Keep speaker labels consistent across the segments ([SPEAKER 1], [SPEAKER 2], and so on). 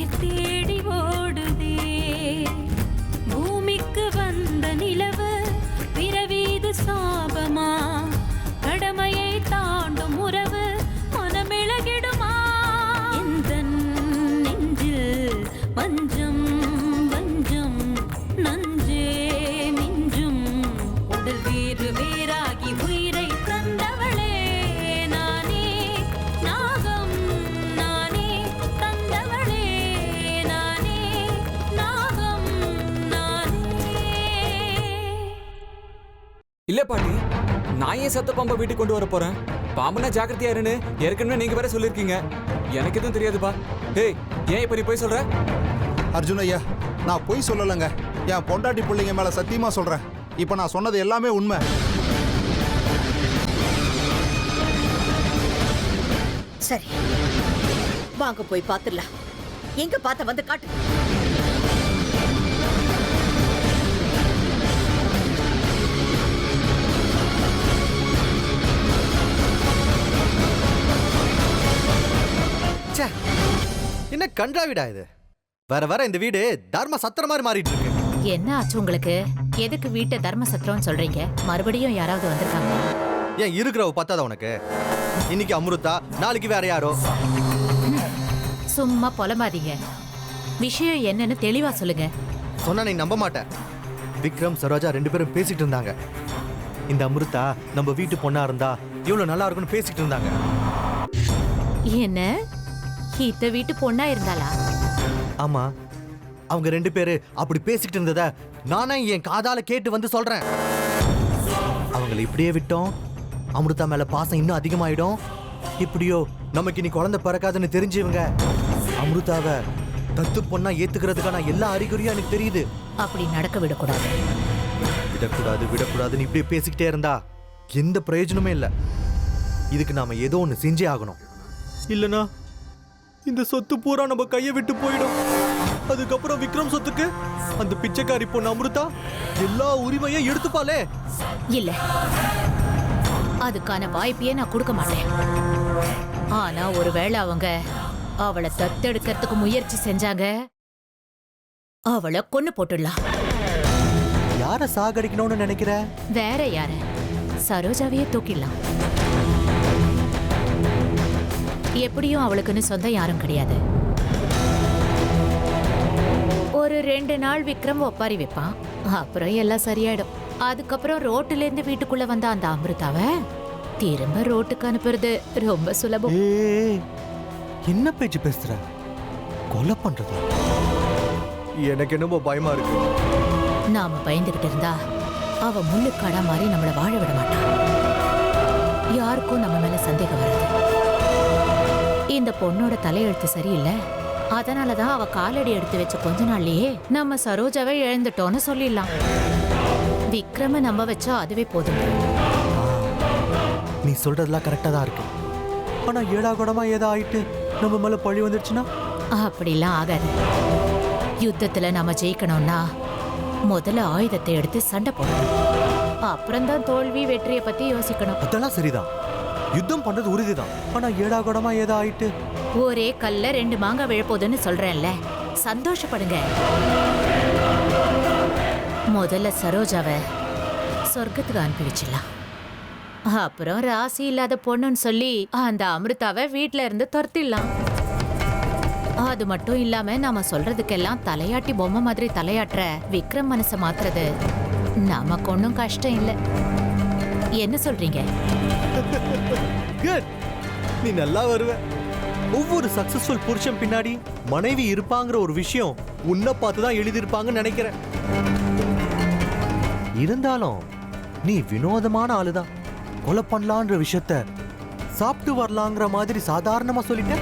[SPEAKER 1] உயிர் தேடி ஓடுதே. பூமிக்கு வந்த நிலவு பிறவீது சாபமா? கடமையை தாண்டும் உறவு மனமிளகிடுமா? எந்த நெஞ்சில் வஞ்சம் வஞ்சம் நஞ்சே மிஞ்சும். உடல் வேறு வேறாகி உயிரை தந்தவளே நானே. நாகம் நானே தந்தவளே நானே. நாகம் நானே.
[SPEAKER 2] இல்ல பாட்டி, நான் ஏன் சத்த பாம்பை வீட்டுக்கு கொண்டு வர போறேன்? பாம்புனா ஜாக்கிரதையா இருன்னு ஏற்கனவே நீங்க வேற சொல்லிருக்கீங்க. எனக்கு எதுவும் தெரியாதுப்பா. ஏய், ஏன் இப்ப நீ போய் சொல்ற?
[SPEAKER 3] அர்ஜுன் ஐயா, நான் பொய் சொல்லலைங்க. என் பொண்டாட்டி பிள்ளைங்க மேல சத்தியமா சொல்றேன். இப்ப நான் சொன்னது எல்லாமே உண்மை.
[SPEAKER 4] சரி, வாங்க போய் பாத்துடலாம். எங்க பார்த்த வந்து காட்டு.
[SPEAKER 5] என்ன கன்றாவிடா இது? வர வர இந்த வீடு தர்ம சத்திர மாதிரி மாறிட்டு இருக்கு.
[SPEAKER 6] என்ன ஆச்சு உங்களுக்கு? எதுக்கு வீட்டை தர்ம சத்திரம்னு சொல்றீங்க? மறுபடியும் யாராவது வந்திருக்காங்க?
[SPEAKER 5] ஏன் இருக்கிறவ பத்தாத உனக்கு? இன்னைக்கு அம்ருதா, நாளைக்கு வேற யாரோ.
[SPEAKER 6] சும்மா புலம்பாதீங்க. விஷயம் என்னன்னு தெளிவா சொல்லுங்க.
[SPEAKER 5] சொன்னா நீ நம்ப மாட்டேன். விக்ரம் சரோஜா 2 பேரும் பேசிட்டு இருந்தாங்க. இந்த அம்ருதா நம்ம வீட்டு பொண்ணா இருந்தா இவ்வளவு நல்லா இருக்கும்னு பேசிட்டு இருந்தாங்க.
[SPEAKER 6] என்ன, இத்த வீட்டு பொண்ணா இருந்தாளா?
[SPEAKER 5] ஆமா, அவங்க 2 பேரு அப்படி பேசிக்கிட்டு இருந்தத நானே என் காதால கேட்டு வந்து சொல்றேன். அவங்களை இப்படியே விட்டோம், அமிர்தா மேல பாசம் இன்னும் அதிகமாயிடும். இப்படியோ நமக்கு இனி குழந்தை பிறக்காதுன்னு தெரிஞ்சவங்க அமிர்தாவை தத்து பொண்ணா ஏத்துக்கிறதுக்கான எல்லா அறிகுறியும் எனக்கு தெரியுது.
[SPEAKER 6] அப்படி நடக்க விடக்கூடாது.
[SPEAKER 5] விடக்கூடாது விடக்கூடாதுன்னு இப்படியே பேசிக்கிட்டே இருந்தா எந்த பிரயோஜனமே இல்லை. இதுக்கு நாம ஏதோ ஒண்ணு செஞ்சே ஆகணும். இல்லனா இந்த சொத்து பூரா நம்ம கையை விட்டு போயிடும். அதுக்கப்புறம் விக்ரம் சொத்துக்கு அந்த பிச்சைக்காரி பொண்ணு அமிர்தா எல்லா உரிமையும் எடுத்துப்பாளே.
[SPEAKER 6] இல்ல, அதுக்கான வாய்ப்பையே நான் கொடுக்க மாட்டேன். ஆனா ஒருவேளை அவங்க அவளை தத்தெடுக்கிறதுக்கு முயற்சி செஞ்சாங்க, அவளை கொன்னு போட்டுடலாம்.
[SPEAKER 5] யார சாகடிக்கணும்னு நினைக்கிற?
[SPEAKER 6] வேற யார? சரோஜாவையே தூக்கிடலாம். எப்படியும் அவளுக்குன்னு சொந்தம் யாரும் கிடையாது. ஒரு 2 நாள் விக்ரம் ஒப்பாரி வைப்பான், அப்புறம் எல்லாம் சரியாயிடும். அதுக்கப்புறம் ரோட்டுல இருந்து வீட்டுக்குள்ள வந்த அந்த அமிர்தாவை திரும்ப ரோட்டுக்கு அனுப்புறது ரொம்ப சுலபம்.
[SPEAKER 5] என்ன பேச்சு பேசுற? கொலை பண்றது? எனக்கு என்னமோ பயமா இருக்கு.
[SPEAKER 6] நாம பயந்துகிட்டு இருந்தா அவ முள்ளுக்காடா மாதிரி நம்மள வாழ விட மாட்டா. யாருக்கும் நம்ம மேல சந்தேகம் வராது. இந்த பொண்ணோட தலையெழுத்து சரியில்லை, அதனாலதான் அவ காலடி எடுத்து வச்ச கொஞ்ச நாள்லயே நம்ம சரோஜாவை இழந்துட்டோம்னு சொல்லிடலாம். விக்ரம நம்ப வச்சா அதுவே போதும்.
[SPEAKER 5] நீ சொல்றதெல்லாம் கரெக்டா தான் இருக்கு. ஆனா ஏடாகூடமா ஏதோ ஆயிட்டு நம்ம மேல பழி வந்துடுச்சுன்னா?
[SPEAKER 6] அப்படிலாம் ஆகாது. யுத்தத்துல நாம ஜெயிக்கணும்னா முதல்ல ஆயுதத்தை எடுத்து சண்டை போடணும். அப்புறம்தான் தோல்வி வெற்றியை பத்தி யோசிக்கணும்.
[SPEAKER 5] அதெல்லாம் சரிதான், யுத்தம் பண்றது உறுதிதான். ஆனா ஏடாகூடமா ஏதோ ஆயிட்டு
[SPEAKER 6] ஒரே கல்ல 2 மாங்காய் விழப்போதுன்னு சொல்றேன்ல, சந்தோஷப்படுங்க. முதல்ல சரோஜாவை சொர்க்கத்துக்கு அனுப்பி வச்சிடலாம். அப்புறம் ராசி இல்லாத பொண்ணுன்னு சொல்லி அந்த அமிர்தாவை வீட்டுல இருந்து துரத்திடலாம். அது மட்டும் இல்லாம நாம சொல்றதுக்கெல்லாம் தலையாட்டி பொம்மை மாதிரி தலையாட்டுற விக்ரம் மனசை மாத்துறது நமக்கு ஒன்றும் கஷ்டம் இல்லை. என்ன சொல்றீங்க?
[SPEAKER 5] நீ நல்லா வருவ. ஒவ்வொரு சக்சஸ்ஃபுல் புருஷன் பின்னாடி மனைவி இருப்பாங்கிற ஒரு விஷயம் உன்னை பார்த்துதான் எழுதியிருப்பாங்கன்னு நினைக்கிறேன். இருந்தாலும் நீ வினோதமான ஆளுதான். கொலை பண்ணலான்ற விஷயத்த சாப்பிட்டு வரலாங்கிற மாதிரி சாதாரணமா சொல்லிட்ட.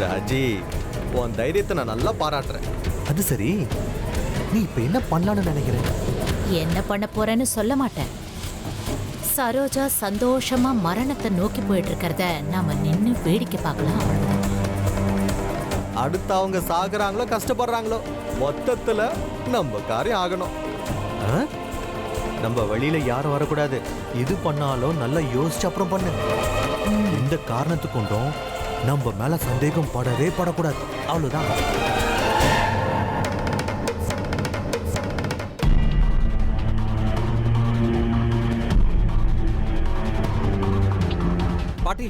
[SPEAKER 5] ராஜி, உன் தைரியத்தை நான் நல்லா பாராட்டுறேன். அது சரி, நீ இப்ப என்ன பண்ணலான்னு நினைக்கிற?
[SPEAKER 6] என்ன பண்ண போறேன்னு சொல்ல மாட்டேன். சரோஜா சந்தோஷமா மரணத்தை நோக்கி போயிட்டு இருக்கிறத நாம நின்னு வேடிக்கை பார்க்கலாம்.
[SPEAKER 5] அடுத்து அவங்க சாகுறாங்களோ கஷ்டப்படுறாங்களோ, மொத்தத்துல நம்ம காரியம் ஆகணும். நம்ம வழியில யாரும் வரக்கூடாது. எது பண்ணாலும் நல்லா யோசிச்சு அப்புறம் பண்ணு. இந்த காரணத்து கொண்டும் நம்ம மேல சந்தேகம் படவே படக்கூடாது, அவ்வளவுதான்.
[SPEAKER 2] பாட்டி,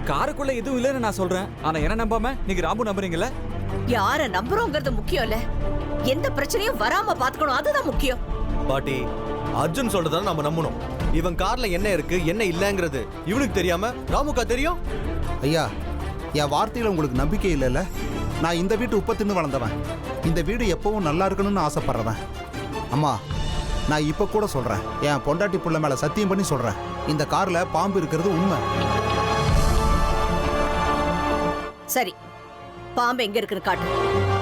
[SPEAKER 2] காருக்குள்ள எதுவும் இல்லைன்னு நான் சொல்றேன். ஆனா என்ன நம்பாம நீங்க ராம்பு நம்புறீங்கல்ல?
[SPEAKER 4] யார நம்புறோங்கிறது முக்கியம் இல்ல, எந்த பிரச்சனையும் வராம பாத்துக்கணும், அதுதான் முக்கியம்.
[SPEAKER 5] பாட்டி, அர்ஜுன் சொல்றதால நம்ம நம்பணும். இவன் கார்ல என்ன இருக்கு என்ன இல்லங்கிறது இவனுக்கு தெரியாம ராமுக்கா தெரியும்?
[SPEAKER 3] ஐயா, என் வார்த்தையில உங்களுக்கு நம்பிக்கை இல்லைல்ல? நான் இந்த வீட்டு உப்ப தின்னு வளர்ந்தவன். இந்த வீடு எப்பவும் நல்லா இருக்கணும்னு ஆசைப்படுறவன். அம்மா, நான் இப்ப கூட சொல்றேன், என் பொண்டாட்டி புள்ள மேல சத்தியம் பண்ணி சொல்றேன், இந்த கார்ல பாம்பு இருக்கிறது உண்மை.
[SPEAKER 4] சரி, பாம்பு எங்க இருக்குன்னு காட்டு.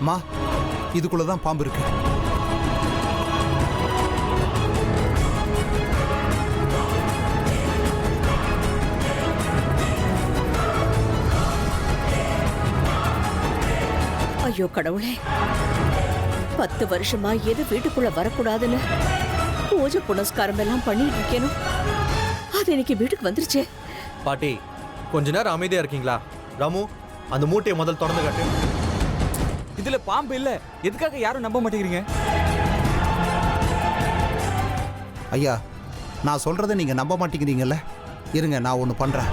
[SPEAKER 3] அம்மா, இதுக்குள்ளதான் பாம்பு இருக்கு.
[SPEAKER 4] ஐயோ கடவுளே, 10 வருஷமா எது வீட்டுக்குள்ள வரக்கூடாதுன்னு பூஜை புனஸ்காரம் எல்லாம் பண்ணிட்டு இருக்கேனும், அது இன்னைக்கு வீட்டுக்கு வந்துருச்சு.
[SPEAKER 5] பாட்டி, கொஞ்ச நேரம் அமைதியா இருக்கீங்களா? ராமு, அந்த மூட்டையை முதல் திறந்து காட்டு.
[SPEAKER 2] இதுல பாம்பு இல்ல, எதுக்காக யாரும் நம்ப மாட்டேங்கிறீங்க?
[SPEAKER 3] ஐயா, நான் சொல்றதை நீங்க நம்ப மாட்டேங்கிறீங்கல்ல? இருங்க, நான் ஒண்ணு பண்றேன்.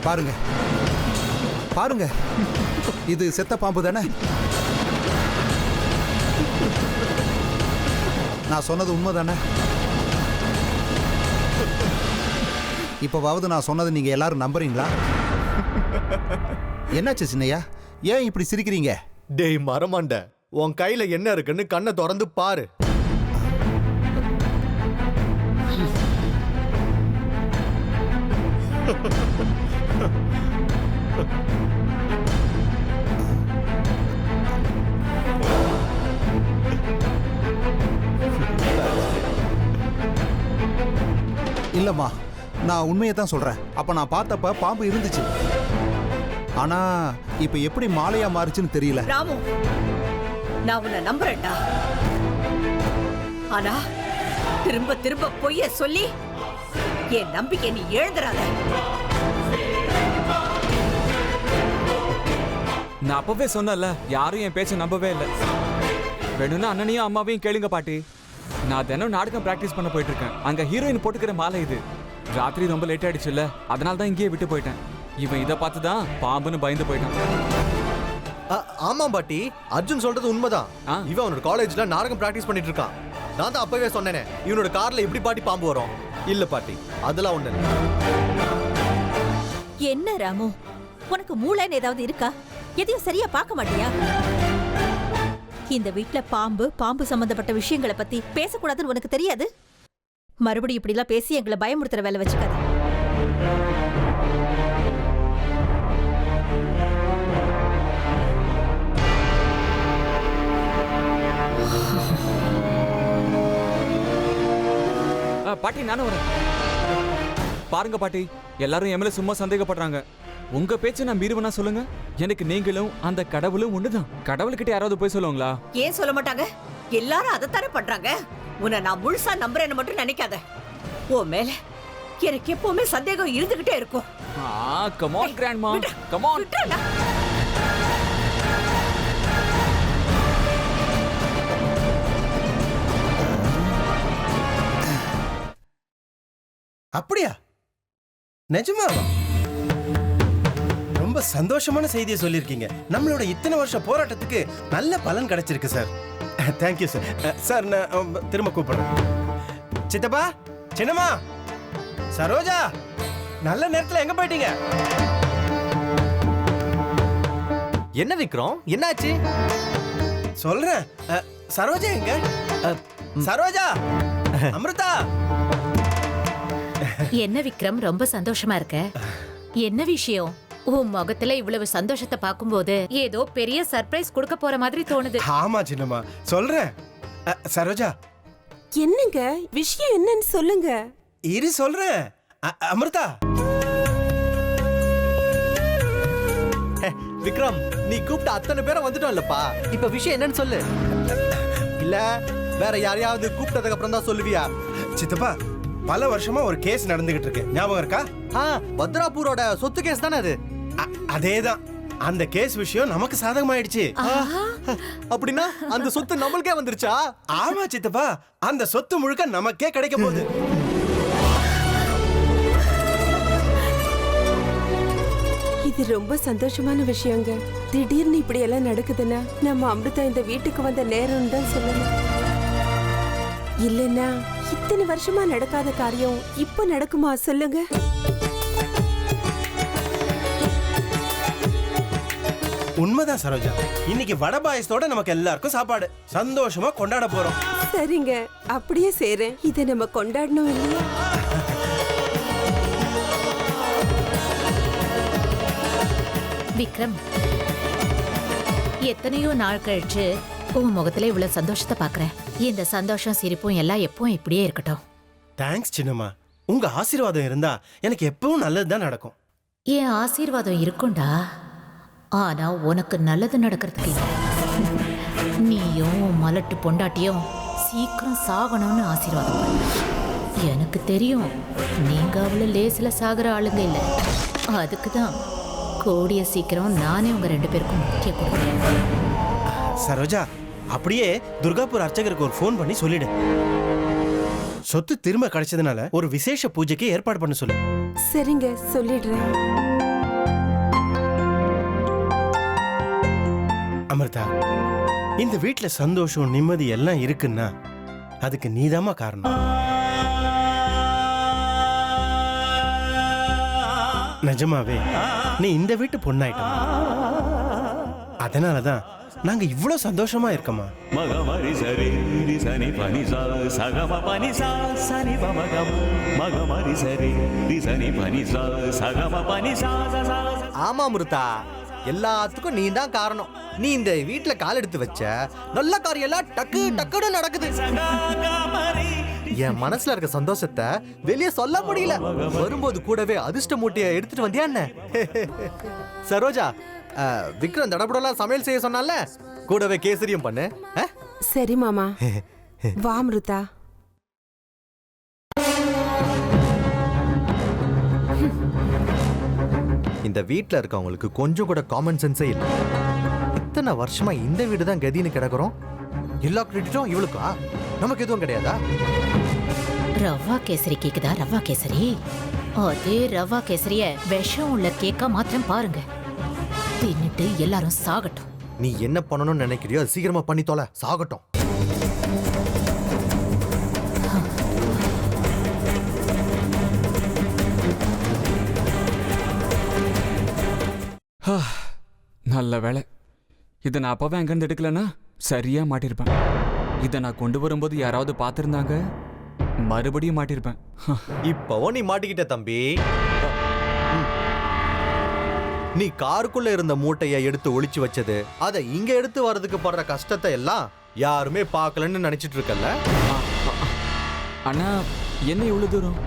[SPEAKER 3] பாருங்க பாருங்க, இது செத்த பாம்பு தானே? நான் சொன்னது உண்மை தானே? இப்போவாவது நான் சொன்னது நீங்க எல்லாரும் நம்புறீங்களா? என்னாச்சு சின்னையா, ஏன் இப்படி சிரிக்கிறீங்க?
[SPEAKER 5] டேய் மரமாண்ட, உன் கையில என்ன இருக்குன்னு கண்ணை திறந்து பாரு.
[SPEAKER 3] இல்லம்மா, நான் உண்மையை தான் சொல்றேன். அப்ப நான் பார்த்தப்ப பாம்பு இருந்துச்சு. ஆனா இப்ப எப்படி மாலையா மாறுச்சுன்னு தெரியல.
[SPEAKER 4] ராமு, நான் உன்னை நம்புறேன்டா, ஆனா திரும்ப திரும்ப பொய்ய சொல்லி என் நம்பிக்கை நீ எழுந்துறாத.
[SPEAKER 2] நான் அப்பவே சொன்னல, யாரும் என் பேச்ச நம்பவே இல்லை. வேணும்னா அண்ணனையும் அம்மாவையும் கேளுங்க பாட்டி. நான் தினம் நாடகம் பிராக்டிஸ் பண்ண போயிட்டு இருக்கேன். அங்க ஹீரோயின் போட்டுக்கிற மாலை இது. ராத்திரி ரொம்ப லேட் ஆயிடுச்சுல்ல, அதனால தான் இங்கேயே விட்டு போயிட்டேன். இவன் இதை பார்த்து தான் பாம்புன்னு பயந்து போயிட்டான்.
[SPEAKER 5] ஆமா பாட்டி, அர்ஜுன் சொல்றது உண்மைதான். இவன் அவனோட காலேஜ்ல நாடகம் பிராக்டிஸ் பண்ணிட்டு இருக்கான். நான் தான் அப்பவே சொன்னேனே, இவனோட கார்ல எப்படி பாட்டி பாம்பு வரும்? இல்ல பாட்டி, அதெல்லாம் ஒண்ணு இல்ல.
[SPEAKER 7] என்ன ராமு, உனக்கு மூளைன்னு ஏதாவது இருக்கா? எதையும் சரியா பார்க்க மாட்டியா? இந்த வீட்ல பாம்பு சம்பந்தப்பட்ட விஷயங்களை பத்தி பேசக்கூடாதுன்னு உனக்கு தெரியாது? மறுபடியும் இப்படி எல்லாம் பேசி எங்களை பயமுறுத்துற வேலை வச்சுக்காத.
[SPEAKER 2] பாட்டி, நானும் வரேன். பாருங்க பாட்டி, எல்லாரும் என் மேல சும்மா சந்தேகப்படுறாங்க. உங்க பேச்சு நான் மீறுவனா சொல்லுங்க. எனக்கு நீங்களும் அந்த கடவுளும் ஒண்ணுதான். கடவுள்கிட்ட யாராவது போய் சொல்லுவாங்களா?
[SPEAKER 4] ஏன் சொல்ல மாட்டாங்க? எல்லாரும் அதைத்தானே பண்றாங்க. உன்னை நான் முழுசா நம்புறேன்னு மட்டும் நினைக்காத. ஓ மேல எனக்கு எப்பவுமே சந்தேகம் இருந்துகிட்டே இருக்கும்.
[SPEAKER 2] Come on grandma, come on.
[SPEAKER 8] அப்படியா? நிஜமாவா? ரொம்ப சந்தோஷமான செய்தியை சொல்லியிருக்கீங்க. நம்மளோட இத்தனை வருஷம் போராட்டத்துக்கு நல்ல பலன் கிடைச்சிருக்கு சார். Thank you sir. சார் நான் திரும்ப கூப்பிடுறேன். சித்தப்பா, சின்னம்மா, சரோஜா, நல்ல நேரத்துல எங்க போயிட்டீங்க?
[SPEAKER 5] என்ன விக்ரம், என்னாச்சு?
[SPEAKER 8] சொல்றேன். சரோஜா எங்க? சரோஜா, அமிர்தா.
[SPEAKER 6] என்ன விக்ரம், ரொம்ப சந்தோஷமா இருக்க? என்ன விஷயம்? உன் முகத்துல இவ்வளவு சந்தோஷத்தை பார்க்கும்போது ஏதோ பெரிய சர்ப்ரைஸ் கொடுக்க போற மாதிரி தோணுது.
[SPEAKER 8] ஆமா சின்னம்மா, சொல்றேன். சரோஜா,
[SPEAKER 9] என்னங்க விஷயம் என்னன்னு சொல்லுங்க.
[SPEAKER 8] இரு சொல்றேன். அமிர்தா,
[SPEAKER 5] விக்ரம், நீ கூப்பிட்ட அத்தனை பேரும் வந்துட்டோம் இல்லப்பா. இப்ப விஷயம் என்னன்னு சொல்லு. இல்ல வேற யாரையாவது கூப்பிட்டதுக்கு அப்புறம் தான் சொல்லுவியா?
[SPEAKER 8] சித்தப்பா, பல வருஷமா ஒரு கேஸ் நடந்துகிட்டு இருக்கு, ஞாபகம் இருக்கா?
[SPEAKER 5] பத்ராபூரோட சொத்து கேஸ் தானே அது?
[SPEAKER 8] அதேதான். அந்த கேஸ் விஷயம் நமக்கு சாதகமாயிடுச்சு.
[SPEAKER 5] அப்படின்னா அந்த சொத்து நம்மளுக்கே வந்துருச்சா?
[SPEAKER 8] ஆமா சித்தப்பா, அந்த சொத்து முழுக்க நமக்கே கிடைக்க போகுது.
[SPEAKER 9] இது ரொம்ப சந்தோஷமான விஷயங்க. திடீர்னு இப்படி எல்லாம் நடக்குதுன்னா நம்ம அமிர்தா இந்த வீட்டுக்கு வந்த நேரம் தான் சொல்லணும். இல்லன்னா இத்தனை வருஷமா நடக்காத காரியம் இப்ப நடக்குமா சொல்லுங்க?
[SPEAKER 8] உண்மைதான் சரோஜா. இன்னைக்கு வடை பாயசத்தோட நமக்கு எல்லாருக்கும் சாப்பாடு. சந்தோஷமா கொண்டாட போறோம்.
[SPEAKER 9] சரிங்க, அப்படியே செய்றேன். இதை நம்ம கொண்டாடணும் இல்லையா?
[SPEAKER 6] விக்ரம், எத்தனையோ நாள் கழிச்சு உன் முகத்துல இவ்வளவு சந்தோஷத்தை பாக்குறேன். இந்த சந்தோஷம் சிரிப்பும் எல்லாம் எப்பவும் இப்படியே இருக்கட்டும்.
[SPEAKER 8] தேங்க்ஸ் சின்னம்மா. உங்க ஆசீர்வாதம் இருந்தா எனக்கு எப்பவும் நல்லதுதான் நடக்கும்.
[SPEAKER 6] என் ஆசீர்வாதம் இருக்கும்டா, ஆனா உனக்கு நல்லது நடக்கிறதுக்கு இல்லை. நீயும் உன் மலட்டு பொண்டாட்டியும் சீக்கிரம் சாகணும்னு ஆசீர்வாதம் பண்ண. எனக்கு தெரியும் நீங்க அவ்வளவு லேசில சாகுற ஆளுங்க இல்லை. அதுக்குதான் கூடிய சீக்கிரம் நானே உங்க 2 பேருக்கும் முக்கிய கொடுக்குறேன்.
[SPEAKER 8] சரோஜா, அப்படியே துர்காபூர் அர்ச்சகருக்கு ஒரு ஃபோன் பண்ணி சொல்லிடு. சொத்து திரும்ப கிடைச்சதுனால ஒரு விசேஷ பூஜைக்கு ஏற்பாடு பண்ண சொல்லு.
[SPEAKER 9] சரிங்க, சொல்லிடுறேன்.
[SPEAKER 8] அமிர்தா, இந்த வீட்டுல சந்தோஷம் நிம்மதி எல்லாம் இருக்குன்னா அதுக்கு நீதாமா காரணம். நிஜமாவே நீ இந்த வீட்டு பொண்ணாயிட்ட. அதனாலதான் நாங்க இவ்வளவு சந்தோஷமா இருக்கோமா.
[SPEAKER 10] மகமரி சரி சனி பனி சகம பனி சனி பமகம் மகமரி சரி சனி பனி சகம பனி.
[SPEAKER 5] ஆமா அமிர்தா, எல்லாத்துக்கும் நீ தான் காரணம். நீ இந்த வீட்டுல கால் எடுத்து வச்ச நல்ல காரியம் எல்லாம் டக்கு டக்குன்னு நடக்குது. என் மனசுல இருக்க சந்தோஷத்தை வெளியே சொல்ல முடியல. வரும்போது கூடவே அதிர்ஷ்ட மூட்டையை எடுத்துட்டு வந்தியா என்ன? சரோஜா, விக்ரம் தடபுடலாம் சமையல் செய்ய சொன்னால கூடவே கேசரியும் பண்ணு.
[SPEAKER 9] சரி மாமா. வா அமிர்தா.
[SPEAKER 5] இந்த வீட்டுல இருக்கவங்களுக்கு கொஞ்சம் கூட காமன் சென்ஸே இல்லை. இத்தனை வருஷமா இந்த வீடு தான் கதின்னு கிடக்குறோம். எல்லா கிரெடிட்டும் இவளுக்கா? நமக்கு எதுவும் கிடையாதா?
[SPEAKER 6] ரவா கேசரி கேக்குதா? ரவா கேசரி, அதே ரவா கேசரிய விஷம் உள்ள கேக்கா மாத்திரம் பாருங்க. தின்னுட்டு எல்லாரும் சாகட்டும்.
[SPEAKER 5] நீ என்ன பண்ணணும்னு நினைக்கிறியோ அது சீக்கிரமா பண்ணி தொலை, சாகட்டும்.
[SPEAKER 2] நல்ல வேலை. இதை நான் அப்பவே அங்கிருந்து எடுக்கலன்னா சரியா மாட்டிருப்பேன். இதை நான் கொண்டு வரும்போது யாராவது பார்த்திருந்தாங்க, மறுபடியும் மாட்டிருப்பேன்.
[SPEAKER 5] இப்பவும் நீ மாட்டிக்கிட்ட தம்பி. நீ காருக்குள்ள இருந்த மூட்டையை எடுத்து ஒளிச்சு வச்சது, அதை இங்க எடுத்து வர்றதுக்கு படுற கஷ்டத்தை எல்லாம் யாருமே பார்க்கலன்னு நினைச்சிட்டு இருக்கல.
[SPEAKER 2] அண்ணா, என்ன இவ்வளவு தூரம்?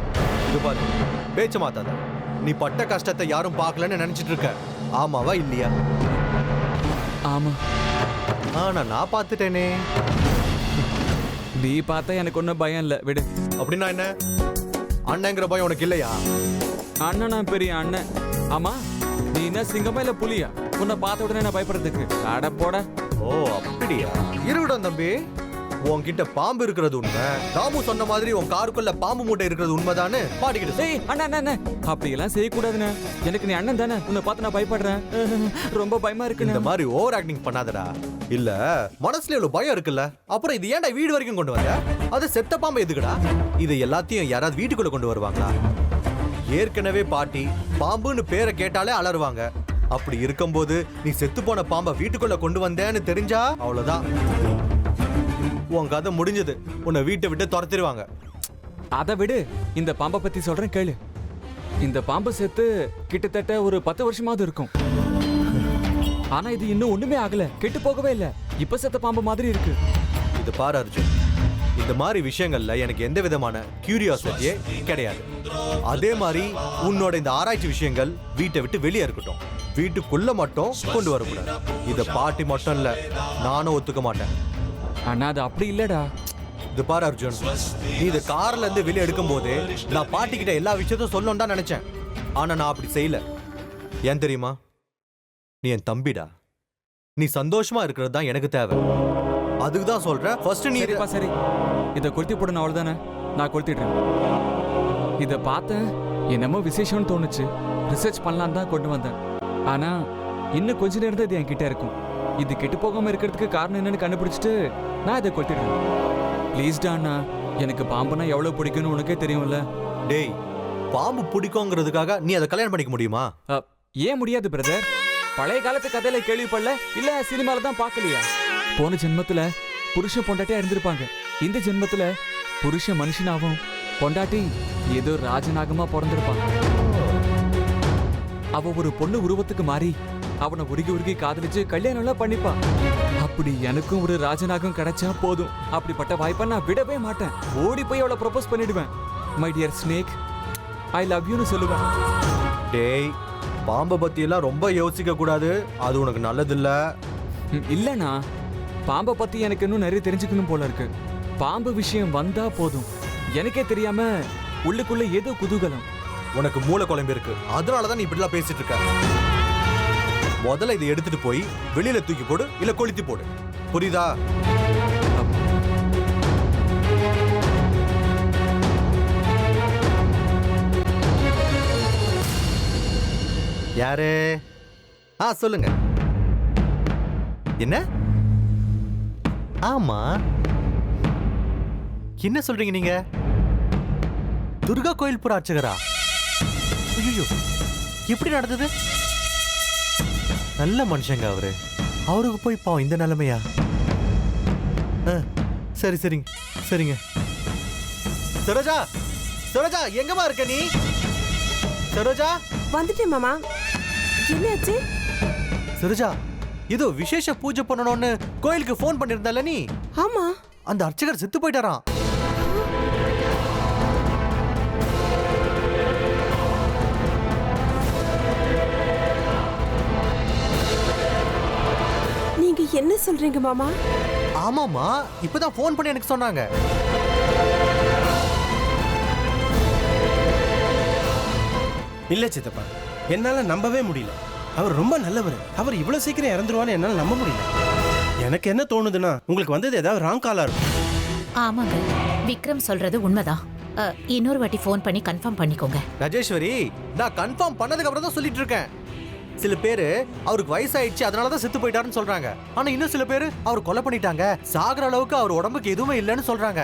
[SPEAKER 5] இது பாரு, பேச்சு மாத்தாத. நீ பட்ட கஷ்டத்தை யாரும் பார்க்கலன்னு நினைச்சிட்டு இருக்க. ஆமாவா இல்லையா?
[SPEAKER 2] ஆமா.
[SPEAKER 5] ஆனா நான் பார்த்துட்டேனே.
[SPEAKER 2] நீ பார்த்தா எனக்கு ஒன்றும் பயம் இல்லை, விடு.
[SPEAKER 5] அப்படின்னா என்ன? அண்ணங்கிற பயம் உனக்கு இல்லையா?
[SPEAKER 2] அண்ணனா பெரிய அண்ணன். ஆமா, நீ என்ன சிங்கமா இல்ல புலியா? உன்னை பார்த்த உடனே நான் பயப்படுறதுக்கு? அட போட.
[SPEAKER 5] ஓ அப்படியா? இருக்கட்டும் தம்பி. உன்கிட்ட பாம்பு இருக்கிறது உண்மை, தாமு சொன்ன மாதிரி உன் காருக்குள்ள பாம்பு மூட்டை இருக்கிறது உண்மைதான்னு பாட்டிக்கிட்ட சொல்லு.
[SPEAKER 2] ஏய் அண்ணா அண்ணா அப்படி எல்லாம் செய்யக்கூடாதுண்ணே. எனக்கு நீ அண்ணன் தானே, உன்னை பார்த்து நான் பயப்படுறேன். ரொம்ப பயமா
[SPEAKER 5] இந்த
[SPEAKER 2] இருக்குண்ணே.
[SPEAKER 5] மாதிரி ஓவர் ஆக்டிங் பண்ணாதடா. இல்ல மனசுல இவ்வளவு பயம் இருக்குல்ல, அப்புறம் இது ஏன்டா வீடு வரைக்கும் கொண்டு வந்த? அது செத்த பாம்பு எதுக்குடா? இது எல்லாத்தையும் யாராவது வீட்டுக்குள்ள கொண்டு வருவாங்களா? ஏற்கனவே பாட்டி பாம்புன்னு பேரை கேட்டாலே அலறுவாங்க. அப்படி இருக்கும்போது நீ செத்து போன பாம்பை வீட்டுக்குள்ள கொண்டு வந்தேன்னு தெரிஞ்சா அவ்வளவுதான், உன் கதை முடிஞ்சது. உன்னை வீட்டை விட்டு துரத்திடுவாங்க.
[SPEAKER 2] அதை விடு, இந்த பாம்பை பத்தி சொல்றேன் கேளு. இந்த பாம்பு செத்து கிட்டத்தட்ட ஒரு 10 வருஷமாவது இருக்கும். ஆனா இது இன்னும் ஒண்ணுமே ஆகல, கெட்டு போகவே இல்ல. இப்ப செத்த பாம்பு மாதிரி இருக்கு.
[SPEAKER 5] இது பாரு அர்ஜுன், இந்த மாதிரி விஷயங்கள்ல எனக்கு எந்த விதமான கியூரியாசிட்டியே கிடையாது. அதே மாதிரி உன்னோட இந்த ஆராய்ச்சி விஷயங்கள் வீட்டை விட்டு வெளியே இருக்கட்டும், வீட்டுக்குள்ள மட்டும் கொண்டு வரக்கூடாது. இத பாட்டி மட்டும் இல்ல, நானும் ஒத்துக்க மாட்டேன்.
[SPEAKER 2] அண்ணா அது அப்படி இல்லடா.
[SPEAKER 5] இது பாரு அர்ஜுன், நீ இதை கார்ல இருந்து வெளியே எடுக்கும் போது நான் பாட்டி கிட்ட எல்லா விஷயத்தையும் சொல்லணும் தான் நினைச்சேன். ஆனா நான் அப்படி செய்யல. ஏன் தெரியுமா? நீ என் தம்பிடா. நீ சந்தோஷமா இருக்கிறது தான் எனக்கு தேவை. அதுக்கு தான் சொல்றேன். ஃபர்ஸ்ட் நீ
[SPEAKER 2] சரிப்பா சரி, இதை கொளுத்தி போடணும் அவ்வளவுதானே. நான் கொளுத்திடுறேன். இதை பார்த்தேன், என்னமோ விசேஷம்னு தோணுச்சு. ரிசர்ச் பண்ணலாம் தான் கொண்டு வந்தேன். ஆனா இன்னும் கொஞ்ச நேரம் தான் இது என்கிட்ட இருக்கும். இது கெட்டு போகாம இருக்கிறதுக்கு காரணம் என்னன்னு கண்டுபிடிச்சிட்டு நான் இதை கொளுத்திடுறேன். ப்ளீஸ்டா அண்ணா, எனக்கு பாம்புனா எவ்வளவு பிடிக்கும்னு உனக்கே தெரியும்ல.
[SPEAKER 5] டேய், பாம்பு பிடிக்குங்கிறதுக்காக நீ அதை கல்யாணம் பண்ணிக்க முடியுமா?
[SPEAKER 2] ஏன் முடியாது பிரதர்? பழைய காலத்து கதையில கேள்விப்படல, இல்ல சினிமால தான் பார்க்கலையா? போன ஜென்மத்துல புருஷன் பொண்டாட்டியா இருந்திருப்பாங்க. இந்த ஜென்மத்துல புருஷன் மனுஷனாவும் பொண்டாட்டி ஏதோ ராஜநாகமா பிறந்திருப்பாங்க. அவ ஒரு பொண்ணு உருவத்துக்கு மாறி அவனை உருகி உருகி காதலிச்சு கல்யாணம் எல்லாம் பண்ணிப்பான். அப்படி எனக்கும் ஒரு ராஜநாகம் கிடைச்சா போதும். அப்படிப்பட்ட வாய்ப்பை நான் விடவே மாட்டேன். ஓடி போய் அவளை ப்ரொபோஸ் பண்ணிடுவேன். My dear snake, I love யூன்னு சொல்லுவேன்.
[SPEAKER 5] டேய், பாம்பை பத்தி எல்லாம் ரொம்ப யோசிக்க கூடாது. அது உனக்கு நல்லது இல்ல.
[SPEAKER 2] இல்லண்ணா, பாம்பை பத்தி எனக்கு இன்னும் நிறைய தெரிஞ்சுக்கணும் போல இருக்கு. பாம்பு விஷயம் வந்தா போதும், எனக்கே தெரியாம உள்ளுக்குள்ள ஏதோ குதூகலம்.
[SPEAKER 5] உனக்கு மூளை குழம்பு இருக்கு, அதனாலதான் நீ இப்படிலாம் பேசிட்டு இருக்க. முதல்ல இதை எடுத்துட்டு போய் வெளியில தூக்கி போடு, இல்ல கொளுத்தி போடு. புரியுதா? யாரு? சொல்லுங்க. என்ன? ஆமா, என்ன சொல்றீங்க நீங்க? துர்கா கோயில் புற அர்ச்சகரா? ஐயோ, எப்படி நடந்தது? நல்ல மனுஷங்க அவரு. அவருக்கு போய் பாவம் இந்த நிலைமையா? சரி சரிங்க சரிங்க. சரோஜா, சரோஜா எங்கம்மா இருக்க நீ? சரோஜா,
[SPEAKER 9] வந்துட்டேன் மாமா. என்னாச்சு?
[SPEAKER 5] சரோஜா, ஏதோ விசேஷ பூஜை பண்ணணும்னு கோயிலுக்கு போன் பண்ணிருந்தல நீ?
[SPEAKER 9] ஆமா.
[SPEAKER 5] அந்த அர்ச்சகர் செத்து போயிட்டாராம்.
[SPEAKER 9] நீங்க என்ன சொல்றீங்க மாமா?
[SPEAKER 5] ஆமாமா, இப்பதான் போன் பண்ணி எனக்கு சொன்னாங்க.
[SPEAKER 8] இல்ல சித்தப்பா, என்னால நம்பவே முடியல. அவர் ரொம்ப நல்லவர். அவர் இவ்வளவு சீக்கிரம் இறந்துருவான்னு என்னால நம்ப முடியல. எனக்கு என்ன தோணுதுன்னா, உங்களுக்கு வந்தது ஏதாவது ராங் காலா இருக்கும்.
[SPEAKER 6] ஆமாங்க, விக்ரம் சொல்றது உண்மைதான். இன்னொரு வாட்டி ஃபோன் பண்ணி கன்ஃபார்ம் பண்ணிக்கோங்க.
[SPEAKER 5] ராஜேஸ்வரி, நான் கன்ஃபார்ம் பண்ணதுக்கு அப்புறம் தான் சொல்லிட்டு இருக்கேன். சில பேரு அவருக்கு வயசாயிடுச்சு அதனாலதான் செத்து போயிட்டாருன்னு சொல்றாங்க. ஆனா இன்னும் சில பேரு அவர் கொலை பண்ணிட்டாங்க, சாகுற அளவுக்கு அவர் உடம்புக்கு எதுவுமே இல்லைன்னு சொல்றாங்க.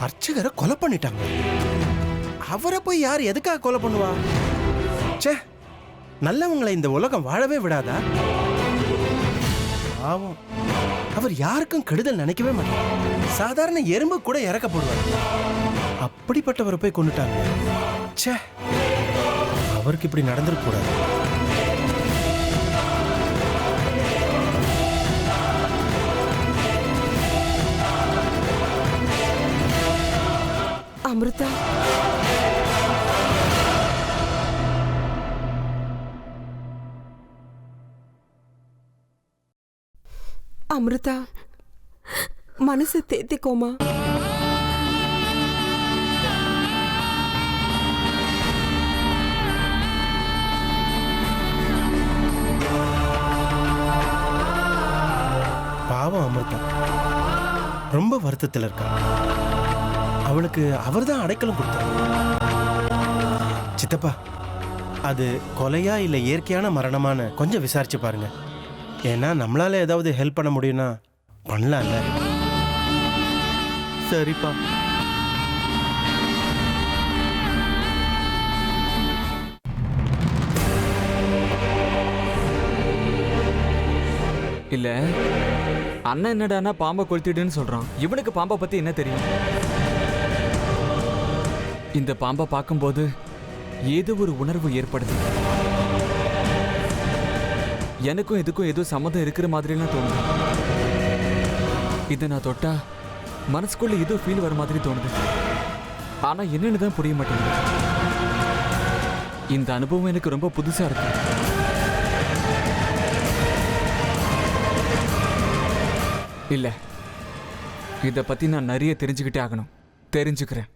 [SPEAKER 8] அர்ச்சகரை கொலை பண்ணிட்டாங்க. அவரை போய் யார் எதுக்காக கொலை பண்ணுவா? ச்சே, நல்லவங்களை இந்த உலகம் வாழவே விடாதா? பாவம், அவர் யாருக்கும் கெடுதல் நினைக்கவே மாட்டார். சாதாரண எறும்பு கூட இறக்கப்படுவார். அப்படிப்பட்டவரை போய் கொண்டுட்டாங்க. ச்சே, அவருக்கு இப்படி நடந்துடக்கூடாது.
[SPEAKER 9] அமிர்தா, அமிர்தா, மனசை தேத்திக்கோமா.
[SPEAKER 8] பாவம் அமிர்தா ரொம்ப வருத்தத்தில் இருக்கா. அவளுக்கு அவர்தான் அடைக்கலம் கொடுத்தார். சித்தப்பா, அது கொலையா இல்லை இயற்கையான மரணமான்னு கொஞ்சம் விசாரிச்சு பாருங்க. ஏன்னா நம்மளால ஏதாவது ஹெல்ப் பண்ண முடியும்னா பண்ணலாம்ல.
[SPEAKER 5] சரிப்பா.
[SPEAKER 2] இல்ல அண்ணன் என்னடானா பாம்பை கொளுத்திடுன்னு சொல்றான். இவனுக்கு பாம்பை பத்தி என்ன தெரியும்? இந்த பாம்பை பார்க்கும்போது ஏதோ ஒரு உணர்வு ஏற்படுது. எனக்கும் இதுக்கும் ஏதோ சம்மதம் இருக்கிற மாதிரிலாம் தோணுது. இதை நான் தொட்டா மனசுக்குள்ள ஏதோ ஃபீல் வர மாதிரி தோணுது. ஆனா என்னன்னு தான் புரிய மாட்டேங்குது. இந்த அனுபவம் எனக்கு ரொம்ப புதுசா இருக்கு. இல்ல, இத பத்தி நான் நிறைய தெரிஞ்சுக்கிட்டே ஆகணும். தெரிஞ்சுக்கிறேன்.